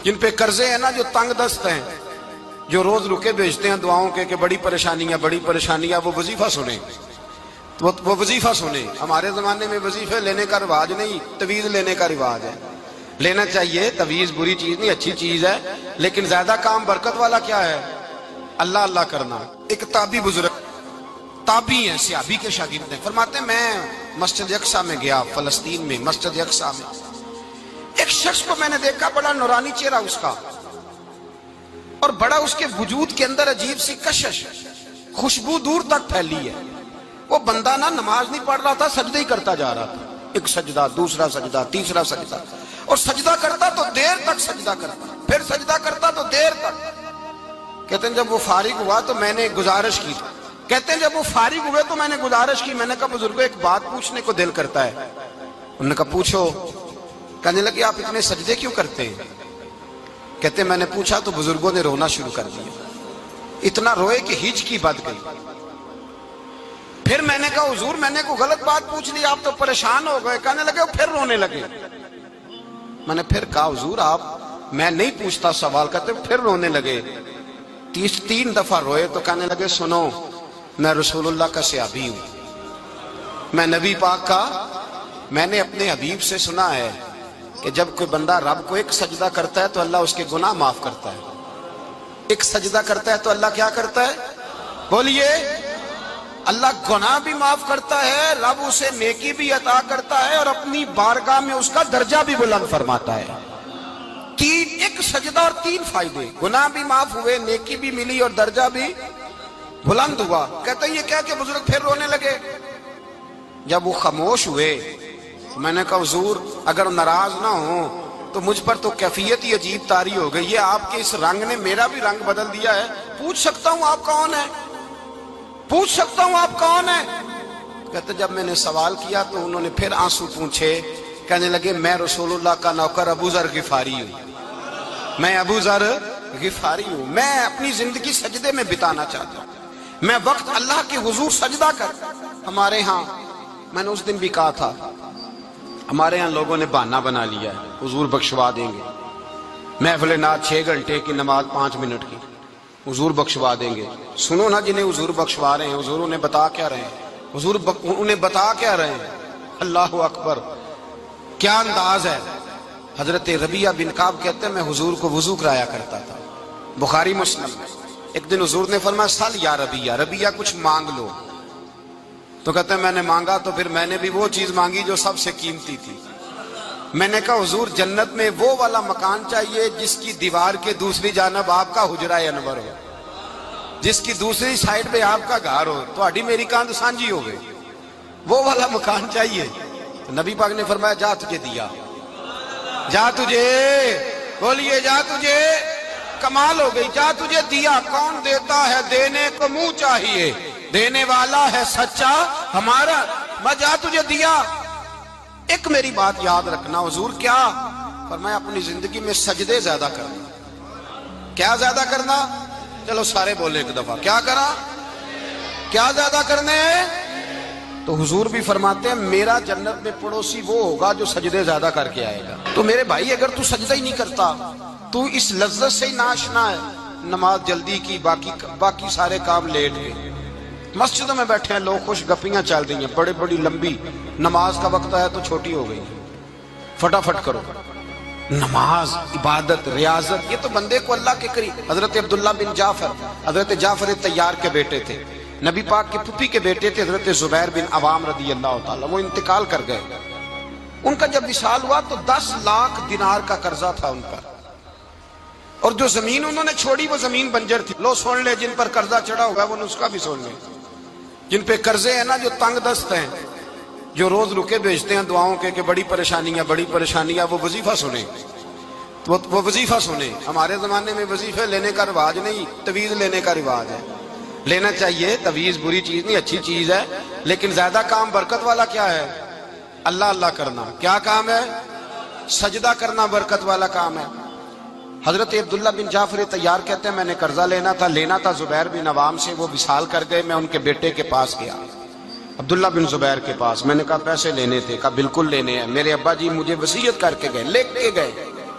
جن پہ قرضے ہیں نا، جو تنگ دست ہیں، جو روز رکے بھیجتے ہیں دعاؤں کے کہ بڑی پریشانیاں، وہ وظیفہ سنیں، وہ وظیفہ سنیں۔ ہمارے زمانے میں وظیفے لینے کا رواج نہیں، تویز لینے کا رواج ہے۔ لینا چاہیے، تویز بری چیز نہیں، اچھی چیز ہے، لیکن زیادہ کام برکت والا کیا ہے؟ اللہ اللہ کرنا۔ ایک تابعی بزرگ، تابعی ہیں، صحابی کے شاگرد ہیں، فرماتے ہیں میں مسجد اقصیٰ میں گیا، فلسطین میں مسجد اقصیٰ میں، ایک شخص کو میں نے دیکھا، بڑا نورانی چہرہ اس کا، اور بڑا اس کے وجود کے اندر عجیب سی کشش، خوشبو دور تک پھیلی ہے۔ وہ بندہ نا نماز نہیں پڑھ رہا تھا، سجدے ہی کرتا جا رہا تھا، ایک سجدہ، دوسرا سجدہ، تیسرا سجدہ، اور سجدہ کرتا تو دیر تک سجدہ کرتا، پھر سجدہ کرتا تو دیر تک۔ کہتے ہیں جب وہ فارغ ہوا تو میں نے گزارش کی، میں نے کہا بزرگوں ایک بات پوچھنے کو دل کرتا ہے۔ انہوں نے کہا پوچھو۔ کہنے لگے آپ اتنے سجدے کیوں کرتے ہیں؟ کہتے ہیں میں نے پوچھا تو بزرگوں نے رونا شروع کر دیا، اتنا روئے کہ ہچکی بد گئی۔ پھر میں نے کہا حضور میں نے کوئی غلط بات پوچھ لی، آپ تو پریشان ہو گئے؟ کہنے لگے پھر رونے لگے۔ میں نے پھر کہا حضور آپ، میں نہیں پوچھتا سوال، کرتے پھر رونے لگے۔ 3 دفعہ روئے تو کہنے لگے سنو، میں رسول اللہ کا صحابی ہوں، میں نبی پاک کا، میں نے اپنے حبیب سے سنا ہے کہ جب کوئی بندہ رب کو ایک سجدہ کرتا ہے تو اللہ اس کے گناہ معاف کرتا ہے، ایک سجدہ کرتا ہے تو اللہ کیا کرتا ہے؟ بولیے، اللہ گناہ بھی معاف کرتا ہے، رب اسے نیکی بھی عطا کرتا ہے، اور اپنی بارگاہ میں اس کا درجہ بھی بلند فرماتا ہے۔ ایک سجدہ اور 3 فائدے، گناہ بھی معاف ہوئے، نیکی بھی ملی، اور درجہ بھی بلند ہوا۔ کہتے ہیں یہ کیا کہ بزرگ پھر رونے لگے۔ جب وہ خاموش ہوئے میں نے کہا حضور اگر ناراض نہ ہوں تو مجھ پر تو کیفیت ہی عجیب طاری ہو گئی ہے، آپ کے اس رنگ نے میرا بھی رنگ بدل دیا ہے، پوچھ سکتا ہوں آپ کون ہیں؟ پوچھ سکتا ہوں آپ کون ہیں؟ کہتے جب میں نے سوال کیا تو انہوں نے پھر آنسو پوچھے، کہنے لگے میں رسول اللہ کا نوکر ابو ذر غفاری ہوں، میں ابو ذر غفاری ہوں، میں اپنی زندگی سجدے میں بتانا چاہتا ہوں، میں وقت اللہ کے حضور سجدہ کر۔ ہمارے ہاں میں نے اس دن بھی کہا تھا، ہمارے ہاں لوگوں نے بہانہ بنا لیا ہے حضور بخشوا دیں گے، محفل نعت 6 گھنٹے کی، نماز 5 منٹ کی، حضور بخشوا دیں گے۔ سنو نا جنہیں حضور بخشوا رہے ہیں، حضور انہیں بتا کیا رہے ہیں؟ حضور انہیں بتا کیا رہے ہیں؟ اللہ اکبر، کیا انداز ہے۔ حضرت ربیعہ بن کعب کہتے ہیں میں حضور کو وضو کرایا کرتا تھا، بخاری مسلم میں۔ ایک دن حضور نے فرمایا سل یا ربیعہ، ربیعہ کچھ مانگ لو، تو کہتے ہیں میں نے مانگا تو پھر میں نے بھی وہ چیز مانگی جو سب سے قیمتی تھی۔ میں نے کہا حضور جنت میں وہ والا مکان چاہیے جس کی دیوار کے دوسری جانب آپ کا حجرہ انور ہو، جس کی دوسری سائیڈ پہ آپ کا گھر ہو، تو اڈی میری کاند سانجی ہو گئی، وہ والا مکان چاہیے۔ تو نبی پاک نے فرمایا جا تجھے دیا، جا تجھے، بولیے جا تجھے، کمال ہو گئی، جا تجھے دیا۔ کون دیتا ہے؟ دینے کو منہ چاہیے، دینے والا ہے سچا ہمارا، میں جا تجھے دیا۔ ایک میری بات یاد رکھنا، حضور کیا فرمایا؟ اپنی زندگی میں سجدے زیادہ کرنا۔ کیا زیادہ کرنا؟ چلو سارے بولے ایک دفعہ، کیا کرا؟ کیا زیادہ کرنے ہیں؟ تو حضور بھی فرماتے ہیں میرا جنت میں پڑوسی وہ ہوگا جو سجدے زیادہ کر کے آئے گا۔ تو میرے بھائی اگر تو سجدہ ہی نہیں کرتا، تو اس لذت سے ہی ناشنا ہے، نماز جلدی کی، باقی سارے کام لیٹ گئے، مسجدوں میں بیٹھے ہیں لوگ، خوش گپیاں چل رہی ہیں، بڑی لمبی، نماز کا وقت آیا تو چھوٹی ہو گئی، فٹافٹ کرو۔ نماز، عبادت، ریاضت، یہ تو بندے کو اللہ کے قریب۔ حضرت عبداللہ بن جعفر، حضرت جعفر طیار کے بیٹے تھے، نبی پاک کے پھوپھی کے بیٹے تھے، حضرت زبیر بن عوام رضی اللہ تعالیٰ، وہ انتقال کر گئے۔ ان کا جب وصال ہوا تو 10 لاکھ دینار کا قرضہ تھا ان پر، اور جو زمین انہوں نے چھوڑی وہ زمین بنجر تھی۔ لو سن لے، جن پر قرضہ چڑھا ہوگا وہ نسخہ بھی سن لے۔ جن پہ قرضے ہیں نا، جو تنگ دست ہیں، جو روز رکے بھیجتے ہیں دعاؤں کے کہ بڑی پریشانیاں، وہ وظیفہ سنیں، وہ وظیفہ سنیں۔ ہمارے زمانے میں وظیفے لینے کا رواج نہیں، تویز لینے کا رواج ہے۔ لینا چاہیے، تویز بری چیز نہیں، اچھی چیز ہے، لیکن زیادہ کام برکت والا کیا ہے؟ اللہ اللہ کرنا۔ کیا کام ہے؟ سجدہ کرنا برکت والا کام ہے۔ حضرت عبداللہ بن جعفر طیار کہتے ہیں میں نے قرضہ لینا تھا زبیر بن عوام سے، وہ وصال کر گئے، میں ان کے بیٹے کے پاس گیا، عبداللہ بن زبیر کے پاس۔ میں نے کہا پیسے لینے تھے، کہا بالکل لینے ہیں، میرے ابا جی مجھے وصیت کر کے گئے، لکھ کے گئے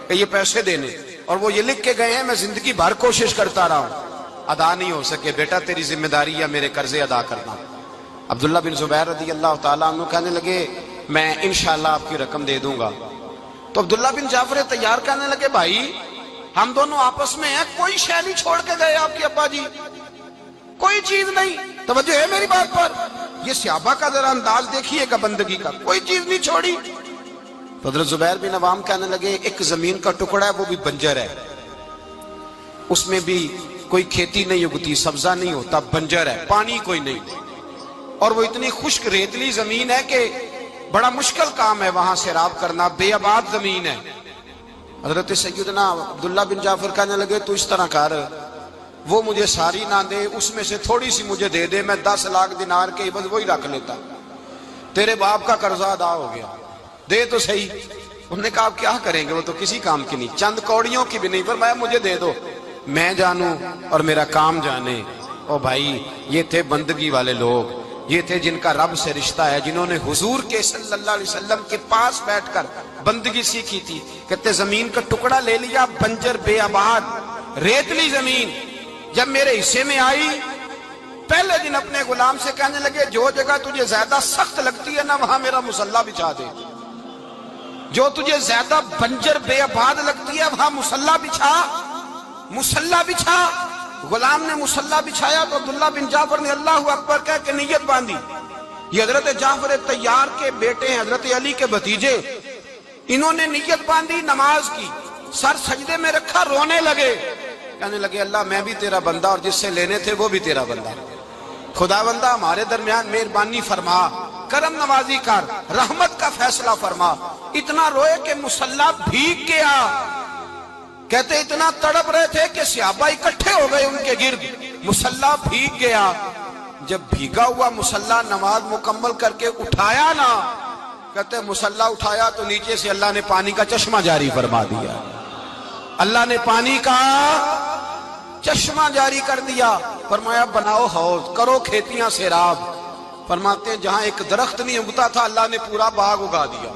کہ یہ پیسے دینے۔ اور وہ یہ لکھ کے گئے ہیں میں زندگی بھر کوشش کرتا رہا ہوں، ادا نہیں ہو سکے، بیٹا تیری ذمہ داری ہے میرے قرضے ادا کرنا۔ عبداللہ بن زبیر رضی اللہ تعالیٰ عنہ کہنے لگے میں انشاءاللہ آپ کی رقم دے دوں گا۔ تو عبداللہ بن جعفر طیار کہنے لگے بھائی ہم دونوں آپس میں ہیں، کوئی شے نہیں چھوڑ کے گئے آپ کے ابا جی، کوئی چیز نہیں، توجہ ہے میری بات پر؟ یہ صحابہ کا ذرا انداز دیکھیے گا بندگی کا، کوئی چیز نہیں چھوڑی۔ تو حضرت زبیر بن عوام کہنے لگے ایک زمین کا ٹکڑا ہے وہ بھی بنجر ہے، اس میں بھی کوئی کھیتی نہیں اگتی، سبزہ نہیں ہوتا، بنجر ہے، پانی کوئی نہیں، اور وہ اتنی خشک ریتلی زمین ہے کہ بڑا مشکل کام ہے وہاں سیراب کرنا، بے آباد زمین ہے۔ حضرت سیدنا عبداللہ بن جعفر کہنے لگے تو اس طرح کر، وہ مجھے ساری نہ دے، اس میں سے تھوڑی سی مجھے دے دے، میں 10 لاکھ دینار کے عوض وہی رکھ لیتا، تیرے باپ کا قرضہ ادا ہو گیا، دے تو صحیح۔ انہوں نے کہا آپ کیا کریں گے، وہ تو کسی کام کی نہیں، چند کوڑیوں کی بھی نہیں، فرمایا مجھے دے دو، میں جانوں اور میرا کام جانے۔ او بھائی یہ تھے بندگی والے لوگ، یہ تھے جن کا رب سے رشتہ ہے، جنہوں نے حضور کے صلی اللہ علیہ وسلم کے پاس بیٹھ کر بندگی سیکھی تھی۔ کہتے زمین کا ٹکڑا لے لیا، بنجر بے آباد ریتلی زمین، جب میرے حصے میں آئی پہلے دن اپنے غلام سے کہنے لگے جو جگہ تجھے زیادہ سخت لگتی ہے نا وہاں میرا مصلی بچھا دے، جو تجھے زیادہ بنجر بے آباد لگتی ہے وہاں مصلی بچھا، مصلی بچھا۔ غلام نے مصلی بچھایا تو عبداللہ بن جعفر نے اللہ اکبر کہہ کے نیت باندھی۔ یہ حضرت جعفر طیار کے بیٹے ہیں، حضرت علی کے بھتیجے، انہوں نے نیت باندھی نماز کی، سر سجدے میں رکھا، رونے لگے، کہنے لگے اللہ میں بھی تیرا بندہ اور جس سے لینے تھے وہ بھی تیرا بندہ، خدا بندہ ہمارے درمیان مہربانی فرما، کرم نوازی کر، رحمت کا فیصلہ فرما۔ اتنا روئے کہ مصلی بھیگ گیا، کہتے اتنا تڑپ رہے تھے کہ صحابہ اکٹھے ہو گئے ان کے گرد، مصلی بھیگ گیا۔ جب بھیگا ہوا مصلی نماز مکمل کر کے اٹھایا نا، کہتے مصلی اٹھایا تو نیچے سے اللہ نے پانی کا چشمہ جاری فرما دیا، اللہ نے پانی کا چشمہ جاری کر دیا، فرمایا بناؤ حوض، کرو کھیتیاں سیراب۔ فرماتے ہیں جہاں ایک درخت نہیں اگتا تھا اللہ نے پورا باغ اگا دیا،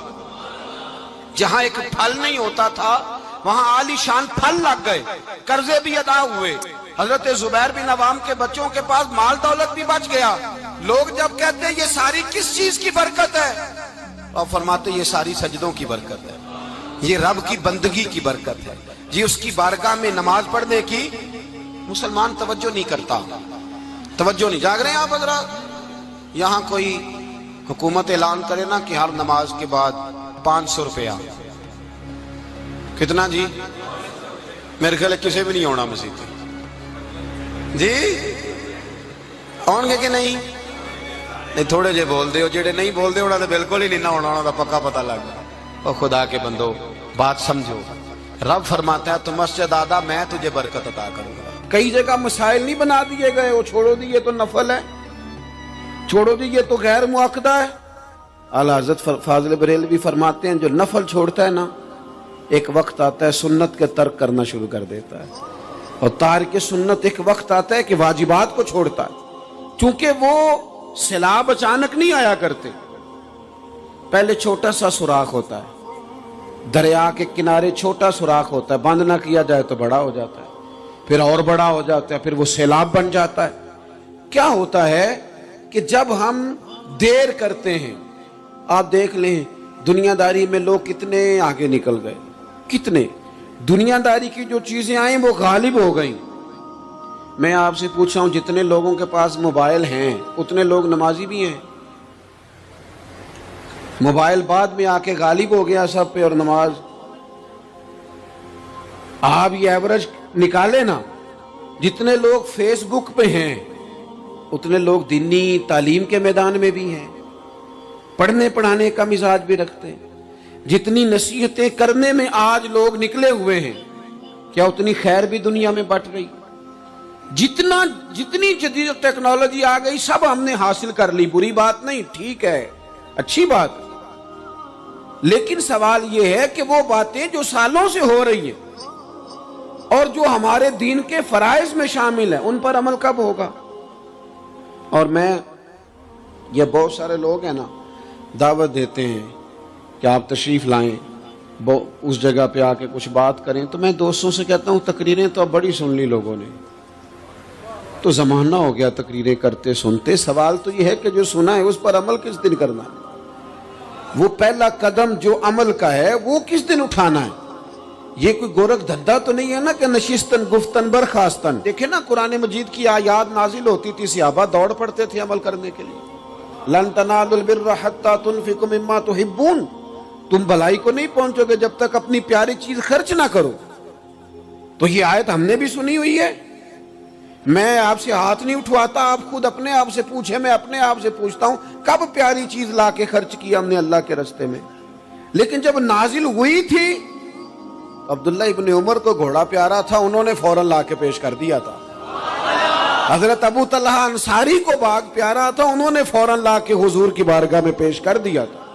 جہاں ایک پھل نہیں ہوتا تھا وہاں عالی شان پھل لگ گئے، قرضے بھی ادا ہوئے۔ حضرت زبیر بن عوام کے بچوں کے پاس مال دولت بھی بچ گیا۔ لوگ جب کہتے ہیں یہ ساری کس چیز کی برکت ہے، اور فرماتے یہ ساری سجدوں کی برکت ہے، یہ رب کی بندگی کی برکت ہے، یہ اس کی بارگاہ میں نماز پڑھنے کی۔ مسلمان توجہ نہیں کرتا، توجہ نہیں، جاگ رہے ہیں آپ حضرات؟ یہاں کوئی حکومت اعلان کرے نا کہ ہر نماز کے بعد 500 روپیہ، کتنا جی؟ میرے خیال ہے کسی بھی نہیں ہونا مسجد جی، آؤ گے کہ نہیں؟ نہیں تھوڑے جے بول دے ہو، جڑے نہیں بول دے ہونا تو بالکل ہی نہیں نہ ہونا، ہونا پکا پتہ لگ گیا۔ اور خدا کے بندو بات سمجھو، رب فرماتا ہے تو مسجد آدھا میں تجھے برکت عطا کروں گا۔ کئی جگہ مسائل نہیں بنا دیے گئے، وہ چھوڑو دیے تو نفل ہے، چھوڑو دیے تو غیر مؤکدہ ہے۔ اعلیٰ حضرت فاضل بریلوی فرماتے ہیں جو نفل چھوڑتا ہے نا ایک وقت آتا ہے سنت کے ترک کرنا شروع کر دیتا ہے، اور تارک سنت ایک وقت آتا ہے کہ واجبات کو چھوڑتا ہے، چونکہ وہ سیلاب اچانک نہیں آیا کرتے، پہلے چھوٹا سا سوراخ ہوتا ہے، دریا کے کنارے چھوٹا سوراخ ہوتا ہے، بند نہ کیا جائے تو بڑا ہو جاتا ہے، پھر اور بڑا ہو جاتا ہے، پھر وہ سیلاب بن جاتا ہے۔ کیا ہوتا ہے کہ جب ہم دیر کرتے ہیں، آپ دیکھ لیں دنیا داری میں لوگ کتنے آگے نکل گئے، کتنے دنیا داری کی جو چیزیں آئیں وہ غالب ہو گئیں۔ میں آپ سے پوچھ رہا ہوں جتنے لوگوں کے پاس موبائل ہیں اتنے لوگ نمازی بھی ہیں؟ موبائل بعد میں آ کے غالب ہو گیا سب پہ، اور نماز آپ یہ ایوریج نکالے نا، جتنے لوگ فیس بک پہ ہیں اتنے لوگ دینی تعلیم کے میدان میں بھی ہیں، پڑھنے پڑھانے کا مزاج بھی رکھتے ہیں۔ جتنی نصیحتیں کرنے میں آج لوگ نکلے ہوئے ہیں، کیا اتنی خیر بھی دنیا میں بٹ رہی؟ جتنی جدید ٹیکنالوجی آ گئی سب ہم نے حاصل کر لی، بری بات نہیں، ٹھیک ہے، اچھی بات، لیکن سوال یہ ہے کہ وہ باتیں جو سالوں سے ہو رہی ہیں اور جو ہمارے دین کے فرائض میں شامل ہیں ان پر عمل کب ہوگا؟ اور میں یہ بہت سارے لوگ ہیں نا دعوت دیتے ہیں کہ آپ تشریف لائیں، اس جگہ پہ آ کے کچھ بات کریں تو میں دوستوں سے کہتا ہوں تقریریں تو اب بڑی سن لی لوگوں نے، تو زمانہ ہو گیا تقریریں کرتے سنتے، سوال تو یہ ہے کہ جو سنا ہے اس پر عمل کس دن کرنا ہے، وہ پہلا قدم جو عمل کا ہے وہ کس دن اٹھانا ہے۔ یہ کوئی گورکھ دھندا تو نہیں ہے نا کہ نشستن گفتن برخاستن۔ دیکھیں نا قرآن مجید کی آیات نازل ہوتی تھی، صحابہ دوڑ پڑتے تھے عمل کرنے کے لیے۔ لن تنالوا البر حتی تنفقوا مما تحبون، تم بھلائی کو نہیں پہنچو گے جب تک اپنی پیاری چیز خرچ نہ کرو۔ تو یہ آیت ہم نے بھی سنی ہوئی ہے، میں آپ سے ہاتھ نہیں اٹھواتا، آپ خود اپنے آپ سے پوچھیں، میں اپنے آپ سے پوچھتا ہوں کب پیاری چیز لا کے خرچ کیا ہم نے اللہ کے راستے میں۔ لیکن جب نازل ہوئی تھی عبداللہ ابن عمر کو گھوڑا پیارا تھا، انہوں نے فوراً لا کے پیش کر دیا تھا۔ حضرت ابو طلحہ انصاری کو باغ پیارا تھا، انہوں نے فوراً لا کے حضور کی بارگاہ میں پیش کر دیا تھا۔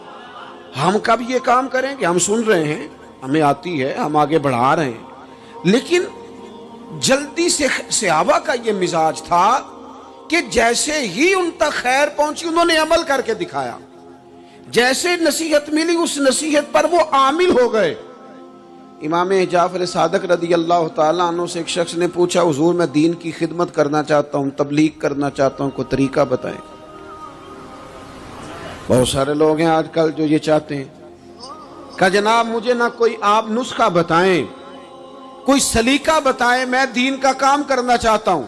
ہم کب یہ کام کریں کہ ہم سن رہے ہیں، ہمیں آتی ہے، ہم آگے بڑھا رہے ہیں، لیکن جلدی سے صحابہ کا یہ مزاج تھا کہ جیسے ہی ان تک خیر پہنچی انہوں نے عمل کر کے دکھایا، جیسے نصیحت ملی اس نصیحت پر وہ عامل ہو گئے۔ امام جعفر صادق رضی اللہ تعالیٰ عنہ سے ایک شخص نے پوچھا حضور میں دین کی خدمت کرنا چاہتا ہوں، تبلیغ کرنا چاہتا ہوں، کوئی طریقہ بتائیں۔ بہت سارے لوگ ہیں آج کل جو یہ چاہتے ہیں کہ جناب مجھے نہ کوئی آپ نسخہ بتائیں، کوئی سلیقہ بتائیں، میں دین کا کام کرنا چاہتا ہوں،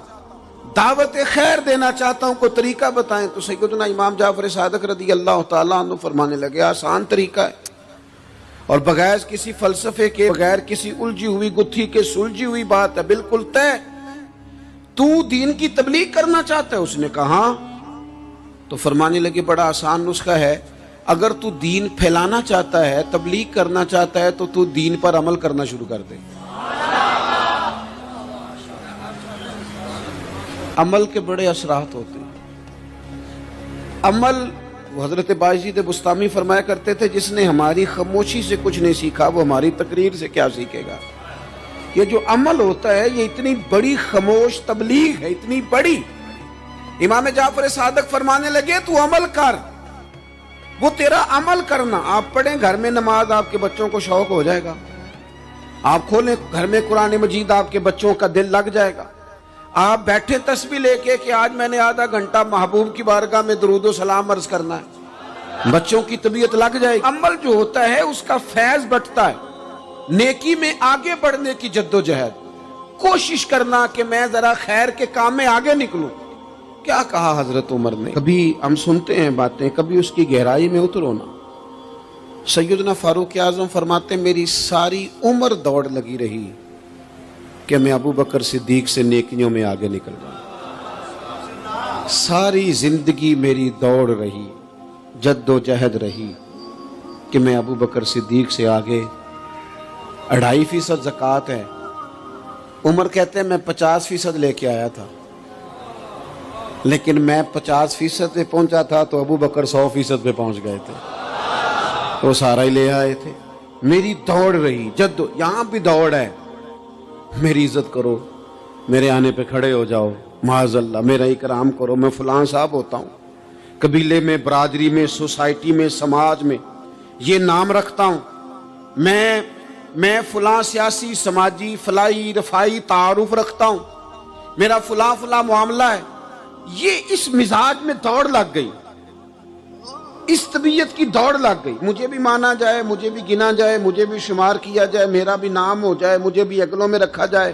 دعوت خیر دینا چاہتا ہوں، کوئی طریقہ بتائیں۔ تو سیدنا امام جعفر صادق رضی اللہ تعالیٰ عنہ فرمانے لگے آسان طریقہ ہے، اور بغیر کسی فلسفے کے، بغیر کسی الجھی ہوئی گتھی کے سلجھی ہوئی بات ہے، بالکل طے۔ تو دین کی تبلیغ کرنا چاہتا ہے؟ اس نے کہا ہاں۔ تو فرمانے لگے بڑا آسان نسخہ ہے، اگر تو دین پھیلانا چاہتا ہے، تبلیغ کرنا چاہتا ہے، تو دین پر عمل کرنا شروع کر دے۔ عمل کے بڑے اثرات ہوتے ہیں۔ عمل، حضرت باجید بستامی فرمایا کرتے تھے جس نے ہماری خاموشی سے کچھ نہیں سیکھا وہ ہماری تقریر سے کیا سیکھے گا۔ یہ جو عمل ہوتا ہے یہ اتنی بڑی خاموش تبلیغ ہے، اتنی بڑی۔ امام جعفر صادق فرمانے لگے تو عمل کر، وہ تیرا عمل کرنا۔ آپ پڑھیں گھر میں نماز، آپ کے بچوں کو شوق ہو جائے گا، آپ کھولیں گھر میں قرآن مجید، آپ کے بچوں کا دل لگ جائے گا۔ آپ بیٹھے تسبیح لے کے کہ آج میں نے آدھا گھنٹہ محبوب کی بارگاہ میں درود و سلام عرض کرنا ہے، بچوں کی طبیعت لگ جائے گی۔ عمل جو ہوتا ہے اس کا فیض بٹتا ہے، نیکی میں آگے بڑھنے کی جد و جہد، کوشش کرنا کہ میں ذرا خیر کے کام میں آگے نکلوں۔ کیا کہا حضرت عمر نے؟ کبھی ہم سنتے ہیں باتیں، کبھی اس کی گہرائی میں اترو نا۔ سیدنا فاروق اعظم فرماتے ہیں میری ساری عمر دوڑ لگی رہی کہ میں ابو بکر صدیق سے نیکیوں میں آگے نکل جاؤں۔ ساری زندگی میری دوڑ رہی، جد و جہد رہی کہ میں ابو بکر صدیق سے آگے۔ 2.5% زکوٰۃ ہے، عمر کہتے ہیں میں 50% لے کے آیا تھا، لیکن میں 50% پہ پہنچا تھا تو ابو بکر 100% پہ پہنچ گئے تھے، وہ سارا ہی لے آئے تھے۔ میری دوڑ رہی، جد، یہاں بھی دوڑ ہے، میری عزت کرو، میرے آنے پہ کھڑے ہو جاؤ، معاذ اللہ میرا اکرام کرو، میں فلاں صاحب ہوتا ہوں، قبیلے میں، برادری میں، سوسائٹی میں، سماج میں یہ نام رکھتا ہوں، میں فلاں سیاسی، سماجی، فلاحی، رفائی تعارف رکھتا ہوں، میرا فلاں معاملہ ہے۔ یہ اس مزاج میں دوڑ لگ گئی، اس طبیعت کی دوڑ لگ گئی، مجھے بھی مانا جائے، مجھے بھی گنا جائے، مجھے بھی شمار کیا جائے، میرا بھی نام ہو جائے، مجھے بھی اگلوں میں رکھا جائے،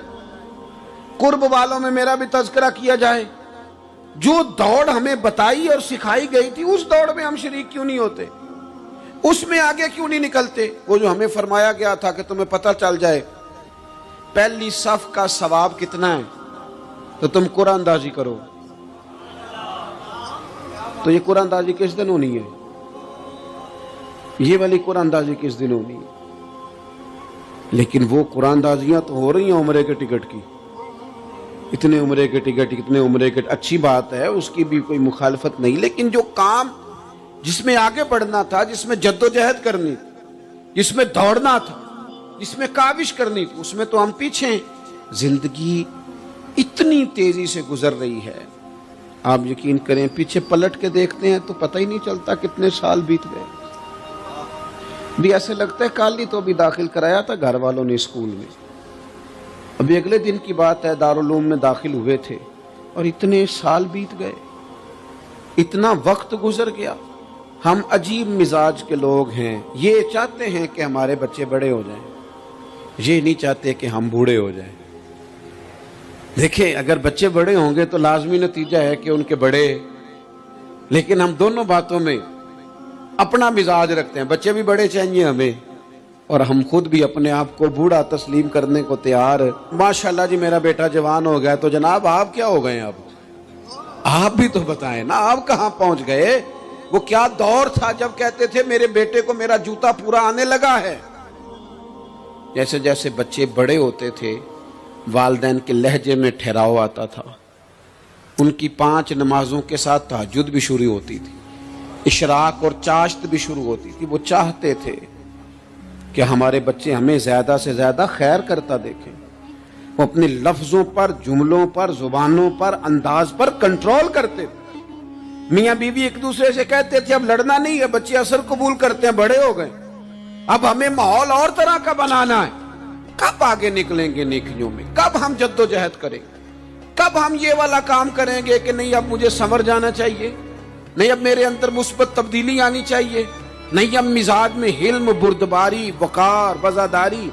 قرب والوں میں میرا بھی تذکرہ کیا جائے۔ جو دوڑ ہمیں بتائی اور سکھائی گئی تھی اس دوڑ میں ہم شریک کیوں نہیں ہوتے؟ اس میں آگے کیوں نہیں نکلتے؟ وہ جو ہمیں فرمایا گیا تھا کہ تمہیں پتہ چل جائے پہلی صف کا ثواب کتنا ہے تو تم قرآن اندازی کرو۔ تو یہ قرآن اندازی کس دن ہونی ہے؟ یہ والی قرآن اندازی کس دن ہونی ہے؟ لیکن وہ قرآن اندازیاں تو ہو رہی ہیں عمرے کے ٹکٹ کی، اتنے عمرے کے ٹکٹ، اتنے عمرے کے، اچھی بات ہے، اس کی بھی کوئی مخالفت نہیں، لیکن جو کام جس میں آگے بڑھنا تھا، جس میں جد و جہد کرنی تھی، جس میں دوڑنا تھا، جس میں کاوش کرنی تھی، اس میں تو ہم پیچھے ہیں۔ زندگی اتنی تیزی سے گزر رہی ہے، آپ یقین کریں پیچھے پلٹ کے دیکھتے ہیں تو پتہ ہی نہیں چلتا کتنے سال بیت گئے۔ بھی ایسے لگتا ہے کل ہی تو ابھی داخل کرایا تھا گھر والوں نے اسکول میں، ابھی اگلے دن کی بات ہے، دارالعلوم میں داخل ہوئے تھے اور اتنے سال بیت گئے، اتنا وقت گزر گیا۔ ہم عجیب مزاج کے لوگ ہیں، یہ چاہتے ہیں کہ ہمارے بچے بڑے ہو جائیں، یہ نہیں چاہتے کہ ہم بوڑھے ہو جائیں۔ دیکھیں اگر بچے بڑے ہوں گے تو لازمی نتیجہ ہے کہ ان کے بڑے، لیکن ہم دونوں باتوں میں اپنا مزاج رکھتے ہیں، بچے بھی بڑے چاہیے ہمیں اور ہم خود بھی اپنے آپ کو بوڑھا تسلیم کرنے کو تیار۔ ماشاءاللہ جی میرا بیٹا جوان ہو گیا، تو جناب آپ کیا ہو گئے؟ اب آپ بھی تو بتائیں نا، آپ کہاں پہنچ گئے؟ وہ کیا دور تھا جب کہتے تھے میرے بیٹے کو میرا جوتا پورا آنے لگا ہے۔ جیسے جیسے بچے بڑے ہوتے تھے والدین کے لہجے میں ٹھہراؤ آتا تھا، ان کی 5 نمازوں کے ساتھ تہجد بھی شروع ہوتی تھی، اشراق اور چاشت بھی شروع ہوتی تھی۔ وہ چاہتے تھے کہ ہمارے بچے ہمیں زیادہ سے زیادہ خیر کرتا دیکھیں، وہ اپنے لفظوں پر، جملوں پر، زبانوں پر، انداز پر کنٹرول کرتے تھے۔ میاں بیوی ایک دوسرے سے کہتے تھے اب لڑنا نہیں ہے، بچے اثر قبول کرتے ہیں، بڑے ہو گئے، اب ہمیں ماحول اور طرح کا بنانا ہے۔ کب آگے نکلیں گے نیکیوں میں؟ کب ہم جد و جہد کریں گے؟ کب ہم یہ والا کام کریں گے کہ نہیں اب مجھے سنور جانا چاہیے، نہیں اب میرے اندر مثبت تبدیلی آنی چاہیے، نہیں اب مزاج میں حلم، بردباری، وقار، وفاداری،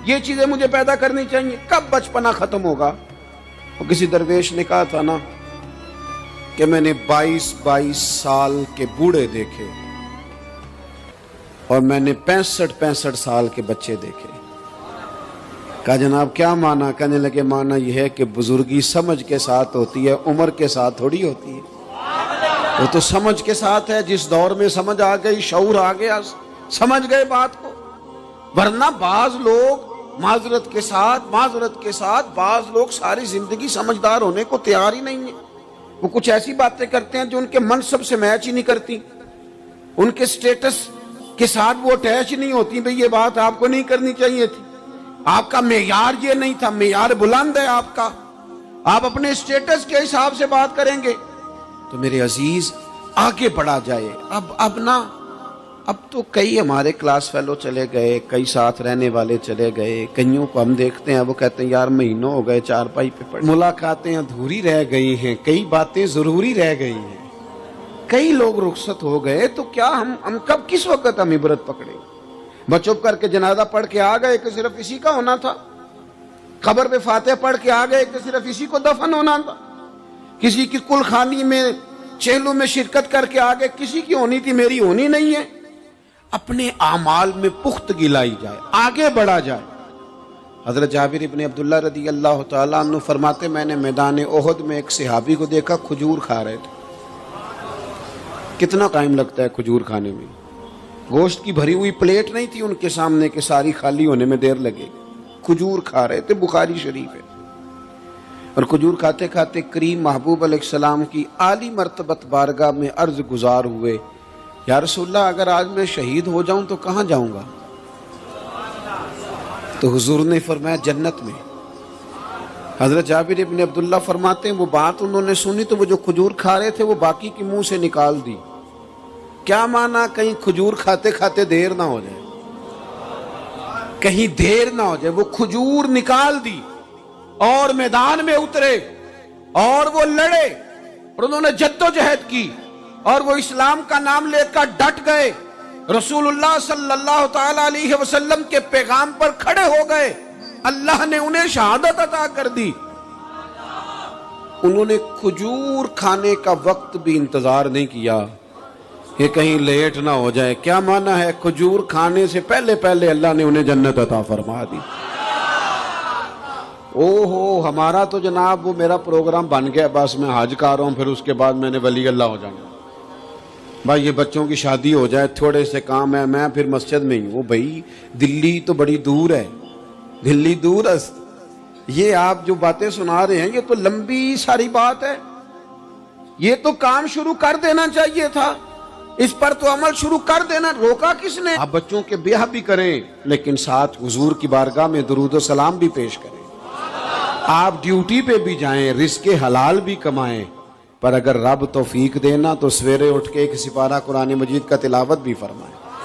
یہ چیزیں مجھے پیدا کرنی چاہیے؟ کب بچپنا ختم ہوگا؟ وہ کسی درویش نے کہا تھا نا کہ میں نے 22 سال کے بوڑھے دیکھے اور میں نے 65 سال کے بچے دیکھے۔ کہا جناب کیا معنی؟ کہنے لگے معنی یہ ہے کہ بزرگی سمجھ کے ساتھ ہوتی ہے، عمر کے ساتھ تھوڑی ہوتی ہے۔ وہ تو سمجھ کے ساتھ ہے، جس دور میں سمجھ آ گئی، شعور آ گیا، سمجھ گئے بات کو۔ ورنہ بعض لوگ معذرت کے ساتھ بعض لوگ ساری زندگی سمجھدار ہونے کو تیار ہی نہیں ہیں۔ وہ کچھ ایسی باتیں کرتے ہیں جو ان کے منصب سے میچ ہی نہیں کرتی، ان کے سٹیٹس کے ساتھ وہ اٹیچ نہیں ہوتی۔ بھئی یہ بات آپ کو نہیں کرنی چاہیے تھی، آپ کا معیار یہ نہیں تھا، معیار بلند ہے آپ کا، آپ اپنے سٹیٹس کے حساب سے بات کریں گے۔ تو میرے عزیز آگے بڑھا جائے۔ اب تو کئی ہمارے کلاس فیلو چلے گئے، کئی ساتھ رہنے والے چلے گئے، کئیوں کو ہم دیکھتے ہیں وہ کہتے ہیں یار مہینوں ہو گئے چارپائی پہ پڑے، ملاقاتیں ادھوری رہ گئی ہیں، کئی باتیں ضروری رہ گئی ہیں، کئی لوگ رخصت ہو گئے، تو کیا ہم کب کس وقت ہم عبرت پکڑیں؟ بس چپ کر کے جنازہ پڑھ کے آ گئے کہ صرف اسی کا ہونا تھا، قبر پہ فاتحہ پڑھ کے آ گئے کہ صرف اسی کو دفن ہونا تھا، کسی کی کل خانی میں چہلوں میں شرکت کر کے آ گئے، کسی کی ہونی تھی میری ہونی نہیں ہے۔ اپنے اعمال میں پختگی لائی جائے، آگے بڑھا جائے۔ حضرت جابر ابن عبداللہ رضی اللہ تعالیٰ عنہ فرماتے میں نے میدان احد میں ایک صحابی کو دیکھا کھجور کھا رہے تھے۔ کتنا ٹائم لگتا ہے کھجور کھانے میں؟ گوشت کی بھری ہوئی پلیٹ نہیں تھی ان کے سامنے کہ ساری خالی ہونے میں دیر لگے گی، کھجور کھا رہے تھے، بخاری شریف ہے۔ اور کھجور کھاتے کھاتے کریم محبوب علیہ السلام کی عالی مرتبت بارگاہ میں عرض گزار ہوئے یا رسول اللہ اگر آج میں شہید ہو جاؤں تو کہاں جاؤں گا؟ تو حضور نے فرمایا جنت میں۔ حضرت جابر ابن عبداللہ فرماتے ہیں وہ بات انہوں نے سنی تو وہ جو کھجور کھا رہے تھے وہ باقی کی منہ سے نکال دی۔ کیا معنی؟ کہیں کھجور کھاتے کھاتے دیر نہ ہو جائے، کہیں دیر نہ ہو جائے۔ وہ کھجور نکال دی اور میدان میں اترے اور وہ لڑے اور انہوں نے جد و جہد کی اور وہ اسلام کا نام لے کر ڈٹ گئے، رسول اللہ صلی اللہ تعالی علیہ وسلم کے پیغام پر کھڑے ہو گئے، اللہ نے انہیں شہادت عطا کر دی۔ انہوں نے کھجور کھانے کا وقت بھی انتظار نہیں کیا کہ کہیں لیٹ نہ ہو جائے۔ کیا معنی ہے؟ کھجور کھانے سے پہلے پہلے اللہ نے انہیں جنت عطا فرما دی۔ ہمارا تو جناب وہ میرا پروگرام بن گیا، بس میں حج کر رہا ہوں، پھر اس کے بعد میں نے ولی اللہ ہو جانا۔ بھائی یہ بچوں کی شادی ہو جائے، تھوڑے سے کام ہے، میں پھر مسجد میں ہی ہوں۔ بھائی دلی تو بڑی دور ہے، دلی دور است۔ یہ آپ جو باتیں سنا رہے ہیں یہ تو لمبی ساری بات ہے، یہ تو کام شروع کر دینا چاہیے تھا، اس پر تو عمل شروع کر دینا، روکا کس نے؟ آپ بچوں کے بیاہ بھی کریں لیکن ساتھ حضور کی بارگاہ میں درود و سلام بھی پیش کریں۔ آپ ڈیوٹی پہ بھی جائیں، رزق حلال بھی کمائیں، پر اگر رب توفیق دینا تو سویرے اٹھ کے ایک سپارہ قرآن مجید کا تلاوت بھی فرمائیں۔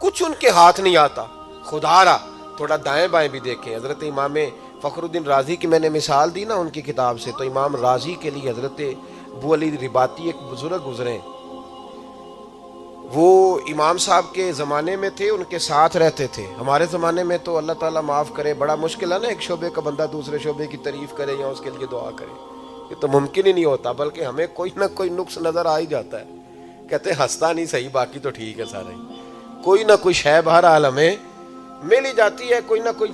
کچھ ان کے ہاتھ نہیں آتا. خدا را تھوڑا دائیں بائیں بھی دیکھیں. حضرت امام فخر الدین رازی کی میں نے مثال دی نا ان کی کتاب سے، تو امام رازی کے لیے حضرت ابو علی رباطی ایک بزرگ گزرے ہیں. وہ امام صاحب کے زمانے میں تھے، ان کے ساتھ رہتے تھے. ہمارے زمانے میں تو اللہ تعالیٰ معاف کرے بڑا مشکل ہے نا، ایک شعبے کا بندہ دوسرے شعبے کی تعریف کرے یا اس کے لیے دعا کرے، یہ تو ممکن ہی نہیں ہوتا. بلکہ ہمیں کوئی نہ کوئی نقص نظر آ ہی جاتا ہے. کہتے ہیں ہنستا نہیں صحیح، باقی تو ٹھیک ہے سارا ہی. کوئی نہ کوئی شے بہرحال ہمیں مل ہی جاتی ہے. کوئی نہ کوئی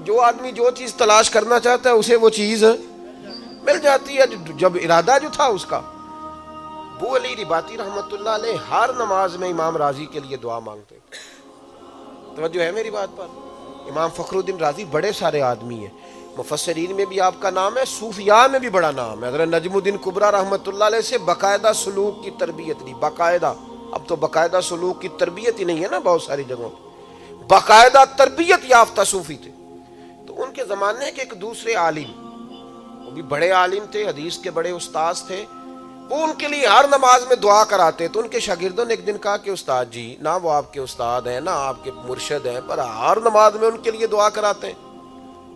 جو آدمی جو چیز تلاش کرنا چاہتا ہے اسے وہ چیز مل جاتی ہے، جب ارادہ جو تھا اس کا. ابو علی رباطی رحمۃ اللہ علیہ ہر نماز میں امام رازی کے لیے دعا مانگتے. توجہ ہے میری بات پر؟ امام فخر الدین رازی بڑے سارے آدمی ہیں، مفسرین میں بھی آپ کا نام ہے، صوفیاء میں بھی بڑا نام ہے. حضرت نجم الدین کبریٰ رحمۃ اللہ علیہ سے باقاعدہ سلوک کی تربیت لی، باقاعدہ. اب تو باقاعدہ سلوک کی تربیت ہی نہیں ہے نا بہت ساری جگہوں پہ، باقاعدہ تربیت یافتہ صوفی تھے. تو ان کے زمانے کے ایک دوسرے عالم، وہ بھی بڑے عالم تھے، حدیث کے بڑے استاذ تھے، وہ ان کے لیے ہر نماز میں دعا کراتے. تو ان کے شاگردوں نے ایک دن کہا کہ استاد جی، نہ وہ آپ کے استاد ہیں نہ آپ کے مرشد ہیں، پر ہر نماز میں ان کے لیے دعا کراتے ہیں.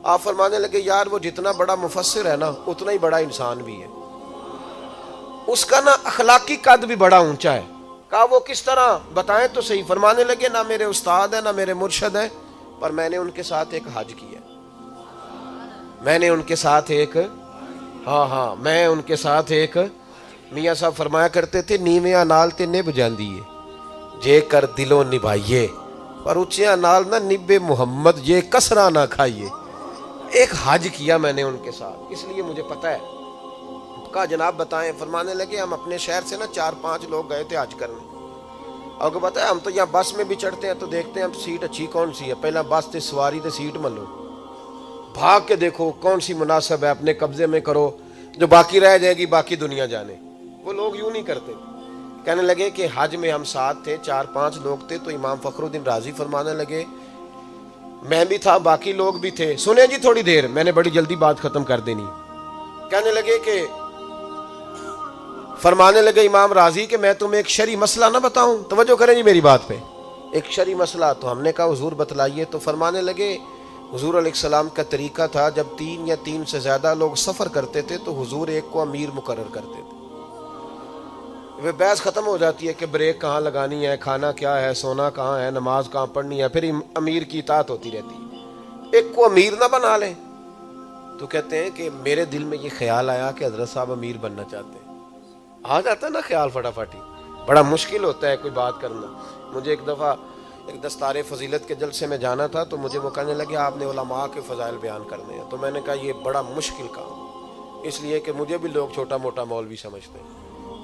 آپ فرمانے لگے یار وہ جتنا بڑا مفسر ہے نا اتنا ہی بڑا انسان بھی ہے، اس کا نا اخلاقی قد بھی بڑا اونچا ہے. کہا وہ کس طرح بتائیں تو صحیح. فرمانے لگے نہ میرے استاد ہیں نہ میرے مرشد ہیں، پر میں نے ان کے ساتھ ایک حج کیا. میں نے ان کے ساتھ ایک میں ان کے ساتھ ایک میاں صاحب فرمایا کرتے تھے نیویاں نال تے نب جاندی ہے جے کر دلوں نبھائیے، پر اچیاں نال نہ نب محمد جے کسرا نہ کھائیے. ایک حج کیا میں نے ان کے ساتھ، اس لیے مجھے پتہ ہے. کہا جناب بتائیں. فرمانے لگے ہم اپنے شہر سے نا 4-5 لوگ گئے تھے حج کرنے. اور کو پتہ ہے ہم تو یہاں بس میں بھی چڑھتے ہیں تو دیکھتے ہیں ہم سیٹ اچھی کون سی ہے، پہلا بس تے سواری تے سیٹ ملو، بھاگ کے دیکھو کون سی مناسب ہے، اپنے قبضے میں کرو، جو باقی رہ جائے گی باقی دنیا جانے. وہ لوگ یوں نہیں کرتے. کہنے لگے کہ حج میں ہم ساتھ تھے، 4-5 لوگ تھے. تو امام فخر الدین رازی فرمانے لگے میں بھی تھا باقی لوگ بھی تھے. سنیں جی تھوڑی دیر، میں نے بڑی جلدی بات ختم کر دینی. کہنے لگے کہ فرمانے لگے امام رازی کہ میں تمہیں ایک شرعی مسئلہ نہ بتاؤں. توجہ کریں جی میری بات پہ. ایک شرعی مسئلہ. تو ہم نے کہا حضور بتلائیے. تو فرمانے لگے حضور علیہ السلام کا طریقہ تھا جب 3 یا 3 سے زیادہ لوگ سفر کرتے تھے تو حضور ایک کو امیر مقرر کرتے تھے. وہ بحث ختم ہو جاتی ہے کہ بریک کہاں لگانی ہے، کھانا کیا ہے، سونا کہاں ہے، نماز کہاں پڑھنی ہے، پھر امیر کی اطاعت ہوتی رہتی ہے. ایک کو امیر نہ بنا لیں. تو کہتے ہیں کہ میرے دل میں یہ خیال آیا کہ حضرت صاحب امیر بننا چاہتے ہیں. آ جاتا ہے نا خیال فٹافٹ ہی، بڑا مشکل ہوتا ہے کوئی بات کرنا. مجھے ایک دفعہ ایک دستار فضیلت کے جلسے میں جانا تھا تو مجھے وہ کہنے لگے آپ نے علماء کے فضائل بیان کرنے ہیں. تو میں نے کہا یہ بڑا مشکل کام، اس لیے کہ مجھے بھی لوگ چھوٹا موٹا مولوی سمجھتے ہیں.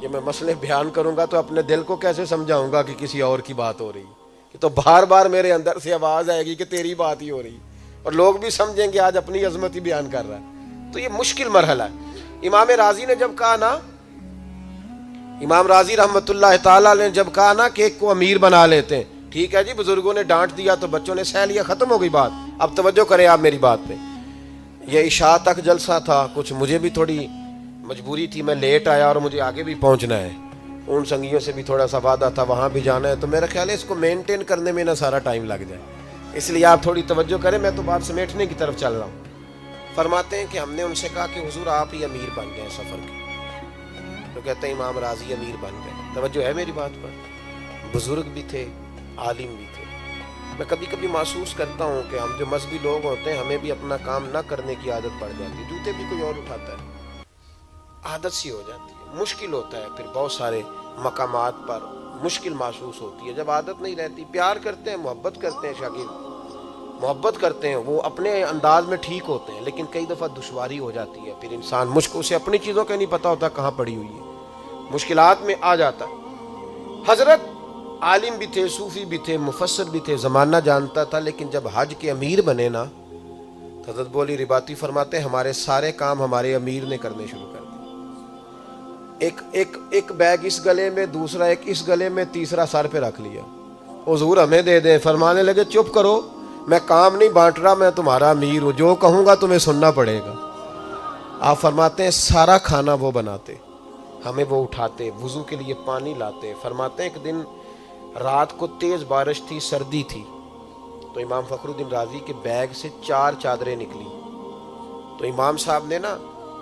یہ میں مسئلے بیان کروں گا تو اپنے دل کو کیسے سمجھاؤں گا کہ کسی اور کی بات ہو رہی، کہ تو بار بار میرے اندر سے آواز آئے گی کہ تیری بات ہی ہو رہی، اور لوگ بھی سمجھیں گے آج اپنی عظمت ہی بیان کر رہا ہے. تو یہ مشکل مرحلہ ہے. امام رازی نے جب کہا نا، امام رازی رحمۃ اللہ تعالیٰ نے جب کہا نا کہ ایک کو امیر بنا لیتے ہیں، ٹھیک ہے جی بزرگوں نے ڈانٹ دیا تو بچوں نے سہ لیا، ختم ہو گئی بات. اب توجہ کریں آپ میری بات پہ. یہ عشاء تک جلسہ تھا، کچھ مجھے بھی تھوڑی مجبوری تھی، میں لیٹ آیا اور مجھے آگے بھی پہنچنا ہے، ان سنگیوں سے بھی تھوڑا سا وعدہ تھا وہاں بھی جانا ہے. تو میرا خیال ہے اس کو مینٹین کرنے میں نہ سارا ٹائم لگ جائے، اس لیے آپ تھوڑی توجہ کریں. میں تو بات سمیٹنے کی طرف چل رہا ہوں. فرماتے ہیں کہ ہم نے ان سے کہا کہ حضور آپ ہی امیر بن گئے سفر کے. تو کہتے ہیں امام رازی امیر بن گئے. توجہ ہے میری بات پر؟ بزرگ بھی تھے، عالم بھی تھے. میں کبھی کبھی محسوس کرتا ہوں کہ ہم جو مذہبی لوگ ہوتے ہیں ہمیں بھی اپنا کام نہ کرنے کی عادت پڑ جاتی ہے. جوتے بھی کوئی اور اٹھاتا ہے، عادت سی ہو جاتی ہے. مشکل ہوتا ہے پھر بہت سارے مقامات پر مشکل محسوس ہوتی ہے جب عادت نہیں رہتی. پیار کرتے ہیں، محبت کرتے ہیں، شاگرد محبت کرتے ہیں، وہ اپنے انداز میں ٹھیک ہوتے ہیں، لیکن کئی دفعہ دشواری ہو جاتی ہے. پھر انسان مشکل سے اپنی چیزوں کا نہیں پتہ ہوتا کہاں پڑی ہوئی ہے، مشکلات میں آ جاتا. حضرت عالم بھی تھے، صوفی بھی تھے، مفسر بھی تھے، زمانہ جانتا تھا. لیکن جب حج کے امیر بنے نا، حضرت ابو علی رباطی فرماتے ہیں ہمارے سارے کام ہمارے امیر نے کرنے شروع کر دیے. ایک بیگ اس گلے میں، دوسرا ایک اس گلے میں، تیسرا سر پہ رکھ لیا. حضور ہمیں دے دیں. فرمانے لگے چپ کرو، میں کام نہیں بانٹ رہا، میں تمہارا امیر ہوں، جو کہوں گا تمہیں سننا پڑے گا. آپ فرماتے ہیں سارا کھانا وہ بناتے، ہمیں وہ اٹھاتے، وضو کے لیے پانی لاتے. فرماتے ہیں ایک دن رات کو تیز بارش تھی، سردی تھی، تو امام فخر الدین رازی کے بیگ سے 4 چادریں نکلی. تو امام صاحب نے نا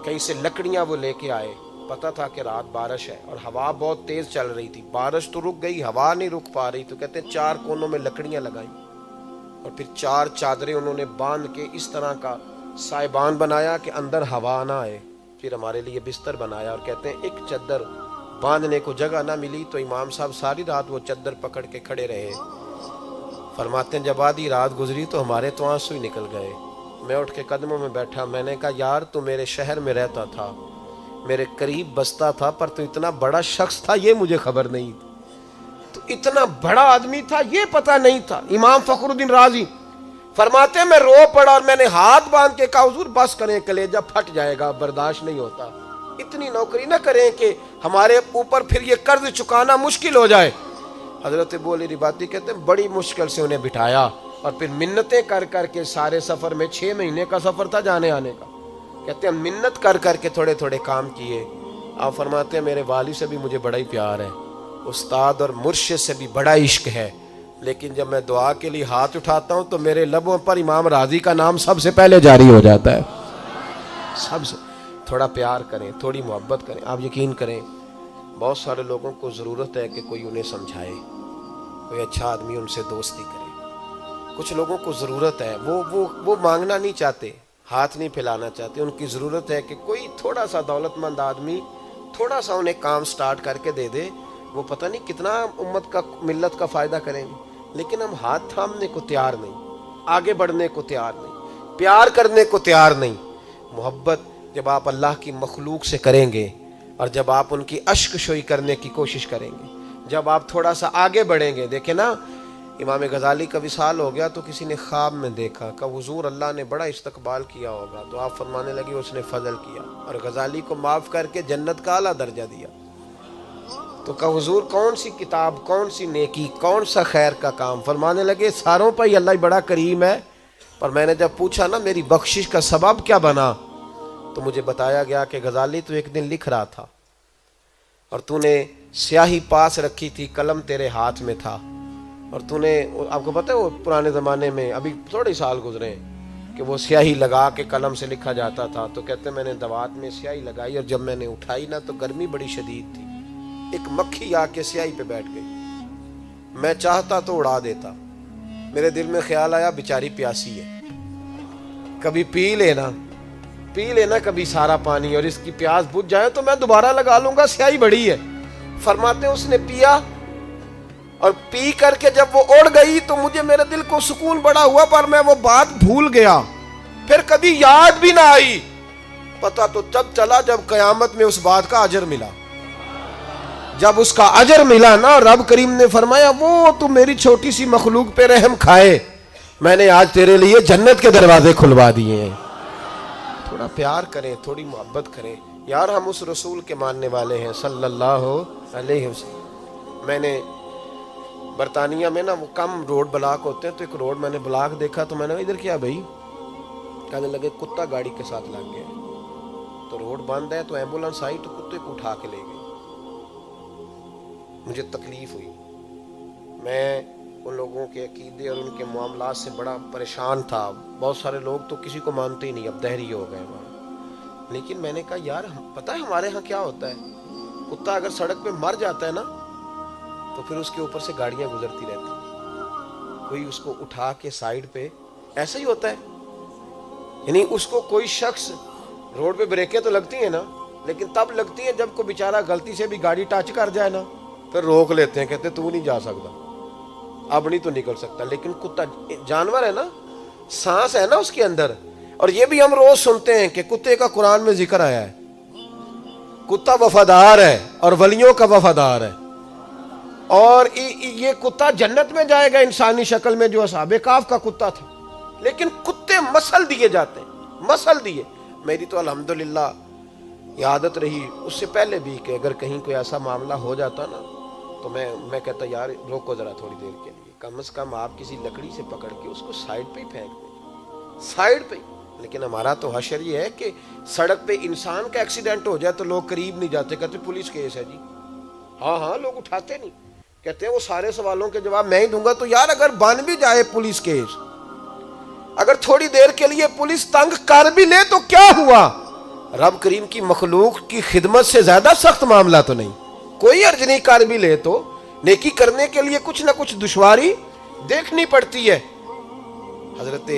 کہیں سے لکڑیاں وہ لے کے آئے. پتہ تھا کہ رات بارش ہے اور ہوا بہت تیز چل رہی تھی. بارش تو رک گئی، ہوا نہیں رک پا رہی، تو کہتے ہیں 4 کونوں میں لکڑیاں لگائیں اور پھر 4 چادریں انہوں نے باندھ کے اس طرح کا سائبان بنایا کہ اندر ہوا نہ آئے. پھر ہمارے لیے بستر بنایا اور کہتے ہیں ایک چادر باندھنے کو جگہ نہ ملی تو امام صاحب ساری رات وہ چادر پکڑ کے کھڑے رہے. فرماتے ہیں جب آدھی رات گزری تو ہمارے تو آنسو ہی نکل گئے. میں اٹھ کے قدموں میں بیٹھا، میں نے کہا یار تو میرے شہر میں رہتا تھا، میرے قریب بستا تھا، پر تو اتنا بڑا شخص تھا یہ مجھے خبر نہیں تھی. تو اتنا بڑا آدمی تھا یہ پتہ نہیں تھا. امام فخر الدین رازی فرماتے ہیں میں رو پڑا اور میں نے ہاتھ باندھ کے کہا حضور بس کریں، کلیجہ پھٹ جائے گا، برداشت نہیں ہوتا. اتنی نوکری نہ کریں کہ ہمارے اوپر پھر یہ قرض چکانا مشکل ہو جائے. حضرت ابو علی رباطی کہتے ہیں بڑی مشکل سے انہیں بٹھایا اور پھر منتیں کر کر کے سارے سفر میں 6 مہینے کا سفر تھا جانے آنے کا. کہتے ہیں منت کر کر کے تھوڑے تھوڑے کام کیے. آپ فرماتے ہیں میرے والد سے بھی مجھے بڑا ہی پیار ہے، استاد اور مرشد سے بھی بڑا عشق ہے، لیکن جب میں دعا کے لیے ہاتھ اٹھاتا ہوں تو میرے لبوں پر امام رازی کا نام سب سے پہلے جاری ہو جاتا ہے. سب سے تھوڑا پیار کریں، تھوڑی محبت کریں. آپ یقین کریں بہت سارے لوگوں کو ضرورت ہے کہ کوئی انہیں سمجھائے، کوئی اچھا آدمی ان سے دوستی کرے. کچھ لوگوں کو ضرورت ہے، وہ مانگنا نہیں چاہتے، ہاتھ نہیں پھیلانا چاہتے. ان کی ضرورت ہے کہ کوئی تھوڑا سا دولت مند آدمی تھوڑا سا انہیں کام سٹارٹ کر کے دے دے. وہ پتہ نہیں کتنا امت کا ملت کا فائدہ کریں گے. لیکن ہم ہاتھ تھامنے کو تیار نہیں، آگے بڑھنے کو تیار نہیں، پیار کرنے کو تیار نہیں. محبت جب آپ اللہ کی مخلوق سے کریں گے اور جب آپ ان کی اشک شوئی کرنے کی کوشش کریں گے، جب آپ تھوڑا سا آگے بڑھیں گے. دیکھیں نا امام غزالی کا وصال ہو گیا تو کسی نے خواب میں دیکھا کہ حضور اللہ نے بڑا استقبال کیا ہوگا. تو آپ فرمانے لگے اس نے فضل کیا اور غزالی کو معاف کر کے جنت کا اعلیٰ درجہ دیا. تو کہ حضور کون سی کتاب، کون سی نیکی، کون سا خیر کا کام؟ فرمانے لگے ساروں پر ہی اللہ بڑا کریم ہے، پر میں نے جب پوچھا نا میری بخشش کا سبب کیا بنا تو مجھے بتایا گیا کہ غزالی تو ایک دن لکھ رہا تھا اور تو نے سیاہی پاس رکھی تھی، قلم تیرے ہاتھ میں تھا اور تو نے، آپ کو پتہ ہے وہ پرانے زمانے میں ابھی تھوڑے سال گزرے ہیں کہ وہ سیاہی لگا کے قلم سے لکھا جاتا تھا. تو کہتے ہیں میں نے دوات میں سیاہی لگائی اور جب میں نے اٹھائی نا تو گرمی بڑی شدید تھی، ایک مکھی آ کے سیاہی پہ بیٹھ گئی. میں چاہتا تو اڑا دیتا، میرے دل میں خیال آیا بیچاری پیاسی ہے، کبھی پی لینا کبھی سارا پانی اور اس کی پیاس بجھ جائے تو میں دوبارہ لگا لوں گا، سیاہی بڑی ہے. فرماتے ہیں اس نے پیا اور پی کر کے جب وہ اڑ گئی تو مجھے میرے دل کو سکون بڑا ہوا، پر میں وہ بات بھول گیا، پھر کبھی یاد بھی نہ آئی. پتہ تو تب چلا جب قیامت میں اس بات کا اجر ملا. جب اس کا اجر ملا نا، رب کریم نے فرمایا وہ تو میری چھوٹی سی مخلوق پہ رحم کھائے، میں نے آج تیرے لیے جنت کے دروازے کھلوا دیے ہیں. تھوڑا پیار کریں، تھوڑی محبت کریں. یار ہم اس رسول کے ماننے والے ہیں صلی اللہ علیہ وسلم. میں نے برطانیہ میں نا وہ کم روڈ بلاک ہوتے ہیں، تو ایک روڈ میں نے بلاک دیکھا تو میں نے ادھر کیا بھائی، کہنے لگے کتا گاڑی کے ساتھ لگ گیا. تو روڈ بند ہے تو ایمبولینس آئی تو کتے کو اٹھا کے لے گئی. مجھے تکلیف ہوئی، میں ان لوگوں کے عقیدے اور ان کے معاملات سے بڑا پریشان تھا. بہت سارے لوگ تو کسی کو مانتے ہی نہیں، اب دہری ہو گئے وہاں. لیکن میں نے کہا یار پتہ ہے ہمارے ہاں کیا ہوتا ہے، کتا اگر سڑک پہ مر جاتا ہے نا تو پھر اس کے اوپر سے گاڑیاں گزرتی رہتی ہیں، کوئی اس کو اٹھا کے سائیڈ پہ، ایسا ہی ہوتا ہے. یعنی اس کو کوئی شخص، روڈ پہ بریکیں تو لگتی ہیں نا، لیکن تب لگتی ہیں جب کوئی بیچارہ غلطی سے بھی گاڑی ٹچ کر جائے نا، پھر روک لیتے ہیں، کہتے تو نہیں جا سکتا، اب نہیں تو نکل سکتا. لیکن کتا جانور ہے نا، سانس ہے نا اس کے اندر. اور یہ بھی ہم روز سنتے ہیں کہ کتے کا قرآن میں ذکر آیا ہے، کتا وفادار ہے اور ولیوں کا وفادار ہے، اور یہ کتا جنت میں جائے گا انسانی شکل میں جو اصحاب کہف کا کتا تھا. لیکن کتے مسل دیے جاتے ہیں، مسل دیے. میری تو الحمدللہ یہ عادت رہی اس سے پہلے بھی کہ اگر کہیں کوئی ایسا معاملہ ہو جاتا نا تو میں کہتا یار روکو ذرا تھوڑی دیر کے لیے، کم از کم آپ کسی لکڑی سے پکڑ کے اس کو سائیڈ پہ ہی پھینک دیں، سائیڈ پہ. لیکن ہمارا تو حشر یہ ہے کہ سڑک پہ انسان کا ایکسیڈنٹ ہو جائے تو لوگ قریب نہیں جاتے, کہتے پولیس کیس ہے جی. ہاں لوگ اٹھاتے نہیں, کہتے ہیں وہ سارے سوالوں کے جواب میں ہی دوں گا. تو یار اگر بن بھی جائے پولیس کیس, اگر تھوڑی دیر کے لیے پولیس تنگ کر بھی لے تو کیا ہوا؟ رب کریم کی مخلوق کی خدمت سے زیادہ سخت معاملہ تو نہیں. کوئی عرض نہیں کر بھی لے تو نیکی کرنے کے لیے کچھ نہ کچھ دشواری دیکھنی پڑتی ہے. حضرت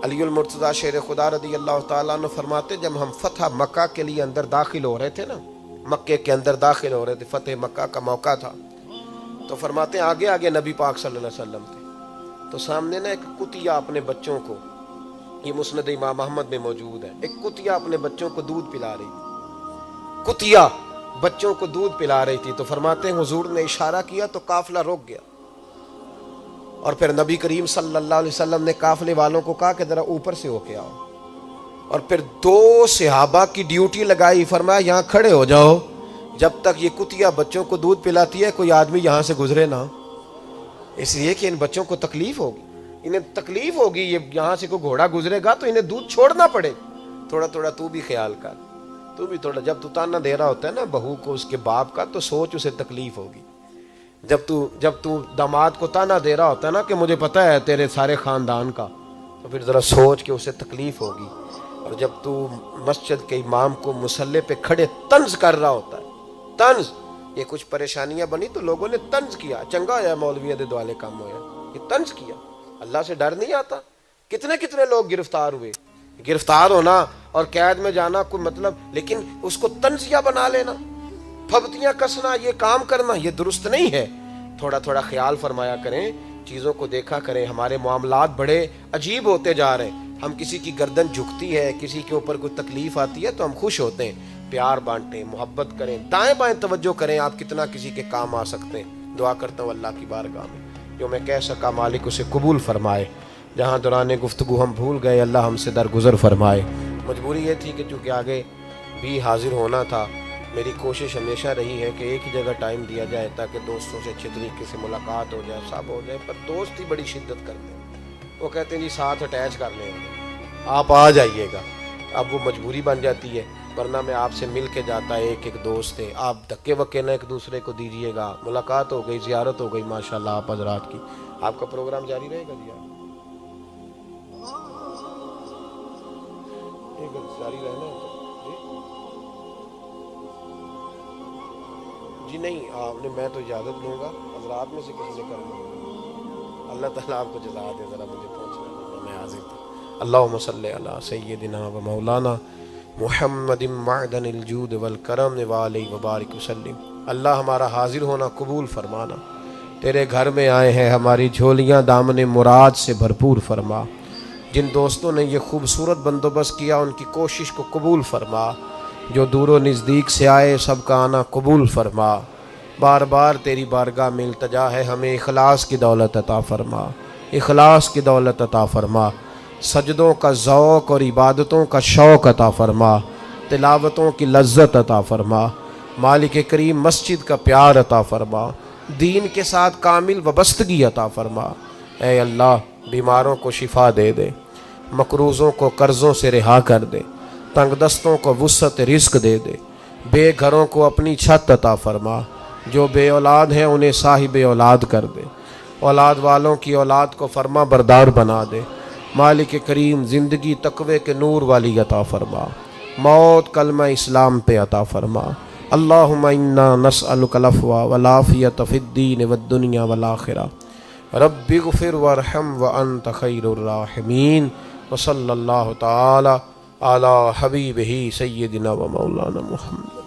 علی المرتضیٰ شیر خدا رضی اللہ تعالیٰ عنہ فرماتے, جب ہم فتح مکہ کے لیے اندر داخل ہو رہے تھے نا, مکے کے اندر داخل ہو رہے تھے, فتح مکہ کا موقع تھا, تو فرماتے ہیں آگے آگے نبی پاک صلی اللہ علیہ وسلم تھے, تو سامنے نا ایک کتیا اپنے بچوں کو, یہ مسند امام احمد میں موجود ہے, ایک کتیا اپنے بچوں کو دودھ پلا رہی تھی, کتیا بچوں کو دودھ پلا رہی تھی. تو فرماتے ہیں حضور نے اشارہ کیا تو قافلہ رک گیا, اور پھر نبی کریم صلی اللہ علیہ وسلم نے قافلے والوں کو کہا کہ ذرا اوپر سے ہو کے آؤ, اور پھر 2 صحابہ کی ڈیوٹی لگائی, فرمایا یہاں کھڑے ہو جاؤ جب تک یہ کتیا بچوں کو دودھ پلاتی ہے کوئی آدمی یہاں سے گزرے نہ, اس لیے کہ ان بچوں کو تکلیف ہوگی, انہیں تکلیف ہوگی, یہ یہاں سے کوئی گھوڑا گزرے گا تو انہیں دودھ چھوڑنا پڑے. تھوڑا تھوڑا تو بھی خیال کر, تو بھی تھوڑا, جب تو تانا دے رہا ہوتا ہے نا بہو کو اس کے باپ کا, تو سوچ اسے تکلیف ہوگی. جب تو داماد کو تانا دے رہا ہوتا ہے نا کہ مجھے پتہ ہے تیرے سارے خاندان کا, تو پھر ذرا سوچ کہ اسے تکلیف ہوگی. اور جب تو مسجد کے امام کو مصلی پہ کھڑے طنز کر رہا ہوتا ہے, طنز, یہ کچھ پریشانیاں بنی تو لوگوں نے طنز کیا, چنگا ہویا مولوی دے دوالے کام ہویا, یہ طنز کیا. اللہ سے ڈر نہیں آتا؟ کتنے لوگ گرفتار ہوئے. گرفتار ہونا اور قید میں جانا کوئی مطلب, لیکن اس کو طنزیہ بنا لینا, پھبتیاں کسنا, یہ کام کرنا, یہ درست نہیں ہے. تھوڑا تھوڑا خیال فرمایا کریں, چیزوں کو دیکھا کریں. ہمارے معاملات بڑے عجیب ہوتے جا رہے ہیں. ہم کسی کی گردن جھکتی ہے, کسی کے اوپر کوئی تکلیف آتی ہے تو ہم خوش ہوتے ہیں. پیار بانٹیں, محبت کریں, دائیں بائیں توجہ کریں, آپ کتنا کسی کے کام آ سکتے ہیں. دعا کرتا ہوں اللہ کی بارگاہ میں جو میں کہہ سکا مالک اسے قبول فرمائے. جہاں دوران گفتگو ہم بھول گئے اللہ ہم سے درگزر فرمائے. مجبوری یہ تھی کہ چونکہ آگے بھی حاضر ہونا تھا, میری کوشش ہمیشہ رہی ہے کہ ایک ہی جگہ ٹائم دیا جائے تاکہ دوستوں سے اچھے طریقے سے ملاقات ہو جائے, سب ہو جائے. پر دوست ہی بڑی شدت کرتے ہیں, وہ کہتے ہیں جی ساتھ اٹیچ کر لیں گے, آپ آ جائیے گا. اب وہ مجبوری بن جاتی ہے, ورنہ میں آپ سے مل کے جاتا ہے ایک دوست ہے. آپ دھکے وکے نہ ایک دوسرے کو دیجیے گا. ملاقات ہو گئی, زیارت ہو گئی ماشاءاللہ آپ حضرات کی. آپ کا پروگرام جاری رہے گا جی, آپ جاری رہنا ہے جی نہیں آپ نے, میں تو اجازت لوں گا, حضرات میں سے کسی نے کرنا. اللہ تعالیٰ آپ کو جزا دے, ذرا مجھے پہنچنا, میں حاضر تھا. اللہم صلی علی سیدنا و مولانا محمد معدن الجود والکرم وعلیہ وبارک وسلم. اللہ ہمارا حاضر ہونا قبول فرمانا. تیرے گھر میں آئے ہیں, ہماری جھولیاں دامن مراد سے بھرپور فرما. جن دوستوں نے یہ خوبصورت بندوبست کیا ان کی کوشش کو قبول فرما. جو دور و نزدیک سے آئے سب کا آنا قبول فرما. بار بار تیری بارگاہ میں التجا ہے, ہمیں اخلاص کی دولت عطا فرما, اخلاص کی دولت عطا فرما. سجدوں کا ذوق اور عبادتوں کا شوق عطا فرما, تلاوتوں کی لذت عطا فرما. مالک کریم مسجد کا پیار عطا فرما, دین کے ساتھ کامل وابستگی عطا فرما. اے اللہ بیماروں کو شفا دے دے, مقروضوں کو قرضوں سے رہا کر دے, تنگ دستوں کو وسعت رزق دے دے, بے گھروں کو اپنی چھت عطا فرما. جو بے اولاد ہیں انہیں صاحب اولاد کر دے, اولاد والوں کی اولاد کو فرما بردار بنا دے. مالک کریم زندگی تقوی کے نور والی عطا فرما, موت کلمہ اسلام پہ عطا فرما. اللہم انا نسألک العفو والعافیۃ فی الدین والدنیا والآخرہ. رب اغفر وارحم وانت خیر الراحمین. وصلی اللہ تعالی علی حبیبہ سیدنا و مولانا محمد.